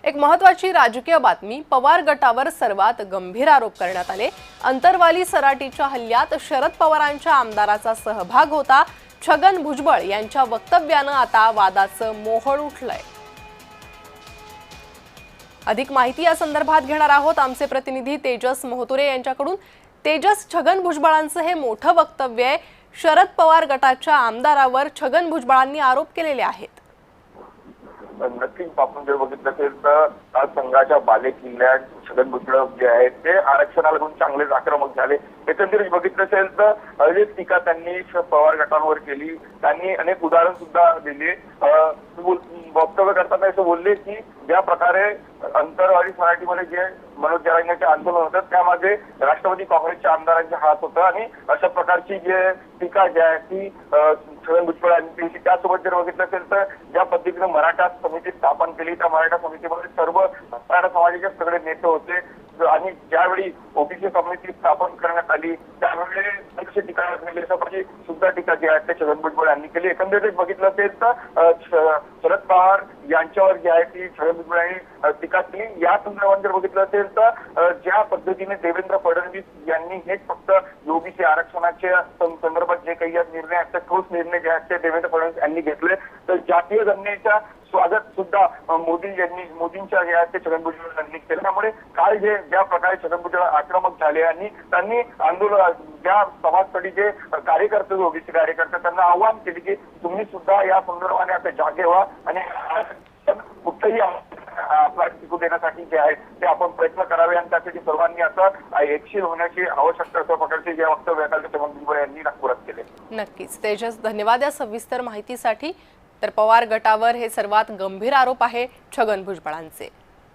एक महत्त्वाची राजकीय बातमी। पवार गटावर सर्वात गंभीर आरोप करण्यात आले। अंतरवाली सराटीच्या हल्ल्यात शरद पवारांच्या आमदाराचा सहभाग होता। छगन भुजबळ यांच्या वक्तव्यानं आता वादाचं मोहोळ उठलंय। अधिक माहिती या संदर्भात घेणार आहोत आमचे प्रतिनिधी तेजस मोहतुरे यांच्याकडून। तेजस, छगन भुजबळांचं हे मोठं वक्तव्य आहे। शरद पवार गटाच्या आमदारावर छगन भुजबळांनी आरोप केलेले आहेत। नक्कीच आपण जर बघितलं असेल तर आज संघाच्या बाले किल्ल्यात छगन भुजबळ जे आहेत ते आरक्षणाला घेऊन चांगलेच आक्रमक झाले। एकंदरीत बघितलं असेल तर अनेक टीका त्यांनी पवार गटांवर केली। त्यांनी अनेक उदाहरण सुद्धा दिली। वक्तव्य करताना असं बोलले की ज्या प्रकारे अंतरवाली सराटीमध्ये जे मनोज जरांगेचे आंदोलन होतं त्यामध्ये राष्ट्रवादी काँग्रेसच्या आमदारांचे हात होतं आणि अशा प्रकारची जे टीका जी आहे ती छगन भुजबळ यांनी केली। त्यासोबत जर बघितलं असेल तर ज्या पद्धतीने मराठा समिती स्थापन केली त्या मराठा समितीमध्ये सर्व मराठा समाजाचे सगळे नेते होते आणि ज्यावेळी ओबीसी समिती स्थापन करण्यात आली त्यावेळी अशी टीका केली सुद्धा टीका जी आहे ते छगन भुजबळ यांनी केली। एकंदरीत बघितलं असेल तर शरद पवार यांच्यावर जी आहे ती छगन भुजबळ यांनी टीका केली। या संदर्भात जर बघितलं असेल तर ज्या पद्धतीने देवेंद्र फडणवीस यांनी हे फक्त ओबीसी आरक्षणाच्या संदर्भात जे काही निर्णय आहेत ठोस निर्णय जे आहेत ते देवेंद्र फडणवीस यांनी घेतले तर जातीय गणनेच्या स्वागत सुद्धा मोदींच्या जे आहेत ते छगन भुजबळ यांनी केलं। त्यामुळे काल ज्या प्रकारे छगन भुजबळ आक्रमक झाले आणि त्यांनी आंदोलन ज्या समाजसाठी जे कार्यकर्ते ओबीसी कार्यकर्ते त्यांना आव्हान केले की तुम्ही सुद्धा या संदर्भाने आता जागे व्हा आणि कुठेही आपला टिकू देण्यासाठी जे आहे ते आपण प्रयत्न करावे आणि त्यासाठी सर्वांनी आता एकशील होण्याची आवश्यकता अशा प्रकारचे जे वक्तव्य छगन भुजबळ यांनी नागपुरात केले। नक्कीच तेजस, धन्यवाद या सविस्तर माहितीसाठी। तर पवार गटावर हे सर्वात गंभीर आरोप आहे छगन भुजबळांचे।